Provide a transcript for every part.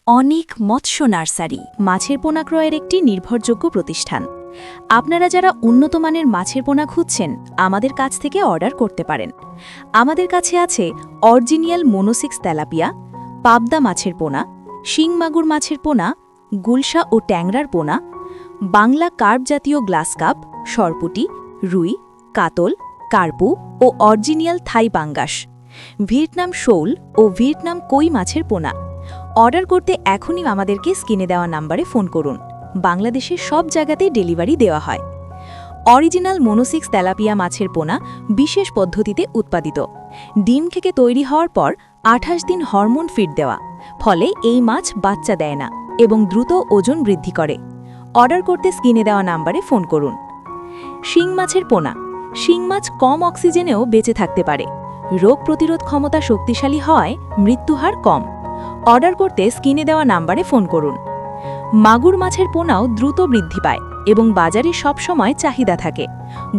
অনেক মৎস্য নার্সারি মাছের পোনা ক্রয়ের একটি নির্ভরযোগ্য প্রতিষ্ঠান। আপনারা যারা উন্নত মানের মাছের পোনা খুঁজছেন আমাদের কাছ থেকে অর্ডার করতে পারেন। আমাদের কাছে আছে অরিজিনাল মোনোসিক্স তেলাপিয়া, পাবদা মাছের পোনা, শিং মাগুর মাছের পোনা, গুলশা ও ট্যাংরার পোনা, বাংলা কার্প জাতীয় গ্লাস কাপ, সরপুটি, রুই, কাতল, কার্পু ও অরিজিনাল থাই পাঙ্গাস, ভিয়েতনাম শোল ও ভিয়েতনাম কই মাছের পোনা। অর্ডার করতে এখনই আমাদেরকে স্ক্রিনে দেওয়া নাম্বারে ফোন করুন। বাংলাদেশের সব জায়গাতেই ডেলিভারি দেওয়া হয়। অরিজিনাল মোনোসিক্স তেলাপিয়া মাছের পোনা বিশেষ পদ্ধতিতে উৎপাদিত। ডিম থেকে তৈরি হওয়ার পর 28 দিন হরমোন ফিড দেওয়া, ফলে এই মাছ বাচ্চা দেয় না এবং দ্রুত ওজন বৃদ্ধি করে। অর্ডার করতে স্ক্রিনে দেওয়া নাম্বারে ফোন করুন। শিং মাছের পোনা। শিং মাছ কম অক্সিজেনেও বেঁচে থাকতে পারে। রোগ প্রতিরোধ ক্ষমতা শক্তিশালী হওয়ায় মৃত্যুহার কম। অর্ডার করতে স্ক্রিনে দেওয়া নাম্বারে ফোন করুন। মাগুর মাছের পোনাও দ্রুত বৃদ্ধি পায় এবং বাজারে সবসময় চাহিদা থাকে।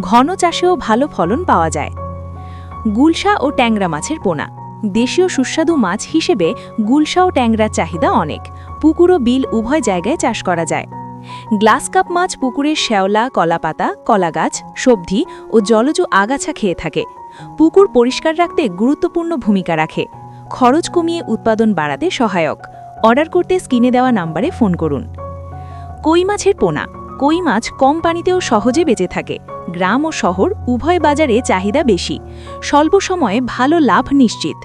ঘন চাষেও ভালো ফলন পাওয়া যায়। গুলশা ও ট্যাংরা মাছের পোনা। দেশীয় সুস্বাদু মাছ হিসেবে গুলশা ও ট্যাংরার চাহিদা অনেক। পুকুর ও বিল উভয় জায়গায় চাষ করা যায়। গ্লাস কাপ মাছ পুকুরের শ্যাওলা, কলাপাতা, কলাগাছ, সবজি ও জলজ আগাছা খেয়ে থাকে। পুকুর পরিষ্কার রাখতে গুরুত্বপূর্ণ ভূমিকা রাখে। খরচ কমিয়ে উৎপাদন বাড়াতে সহায়ক। অর্ডার করতে স্ক্রিনে দেওয়া নাম্বারে ফোন করুন। কই মাছের পোনা। কই মাছ কম পানিতেও সহজে বেঁচে থাকে। গ্রাম ও শহর উভয় বাজারে চাহিদা বেশি। স্বল্প সময়ে ভালো লাভ নিশ্চিত।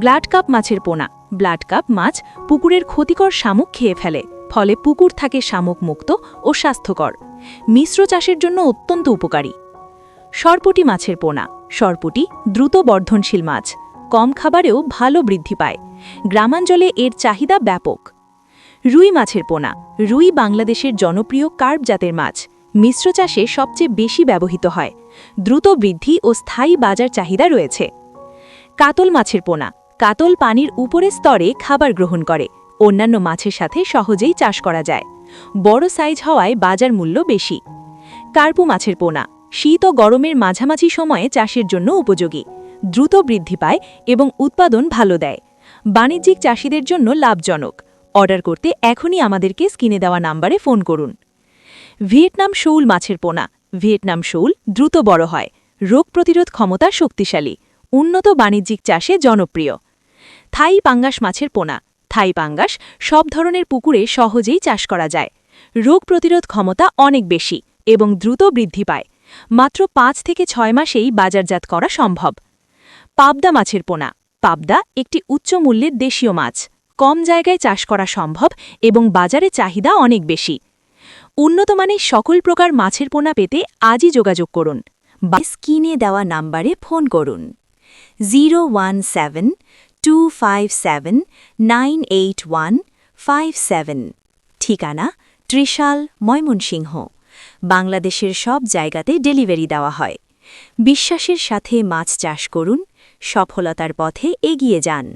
ব্লাড কাপ মাছের পোনা। ব্লাড কাপ মাছ পুকুরের ক্ষতিকর শামুক খেয়ে ফেলে, ফলে পুকুর থাকে শামুক মুক্ত ও স্বাস্থ্যকর। মিশ্র চাষের জন্য অত্যন্ত উপকারী। সরপুটি মাছের পোনা। সরপুটি দ্রুত বর্ধনশীল মাছ, কম খাবারেও ভালো বৃদ্ধি পায়। গ্রামাঞ্চলে এর চাহিদা ব্যাপক। রুই মাছের পোনা। রুই বাংলাদেশের জনপ্রিয় কার্প জাতের মাছ। মিশ্র চাষে সবচেয়ে বেশি ব্যবহৃত হয়। দ্রুত বৃদ্ধি ও স্থায়ী বাজার চাহিদা রয়েছে। কাতল মাছের পোনা। কাতল পানির উপরের স্তরে খাবার গ্রহণ করে। অন্যান্য মাছের সাথে সহজেই চাষ করা যায়। বড় সাইজ হওয়ায় বাজার মূল্য বেশি। কার্পু মাছের পোনা। শীত ও গরমের মাঝামাঝি সময়ে চাষের জন্য উপযোগী। দ্রুত বৃদ্ধি পায় এবং উৎপাদন ভালো দেয়। বাণিজ্যিক চাষিদের জন্য লাভজনক। অর্ডার করতে এখনই আমাদেরকে স্ক্রিনে দেওয়া নাম্বারে ফোন করুন। ভিয়েতনাম শোল মাছের পোনা। ভিয়েতনাম শোল দ্রুত বড় হয়। রোগ প্রতিরোধ ক্ষমতা শক্তিশালী। উন্নত বাণিজ্যিক চাষে জনপ্রিয়। থাই পাঙ্গাস মাছের পোনা। থাই পাঙ্গাস সব ধরনের পুকুরে সহজেই চাষ করা যায়। রোগ প্রতিরোধ ক্ষমতা অনেক বেশি এবং দ্রুত বৃদ্ধি পায়। মাত্র 5 থেকে 6 মাসেই বাজারজাত করা সম্ভব। পাবদা মাছের পোনা। পাবদা একটি উচ্চ মূল্যের দেশীয় মাছ। কম জায়গায় চাষ করা সম্ভব এবং বাজারে চাহিদা অনেক বেশি। উন্নত মানের সকল প্রকার মাছের পোনা পেতে আজই যোগাযোগ করুন বা স্ক্রিনে দেওয়া নাম্বারে ফোন করুন। 01725798157। ঠিকানা ত্রিশাল, ময়মনসিংহ। বাংলাদেশের সব জায়গাতে ডেলিভারি দেওয়া হয়। বিশ্বাসের সাথে মাছ চাষ করুন, সফলতার পথে এগিয়ে যান।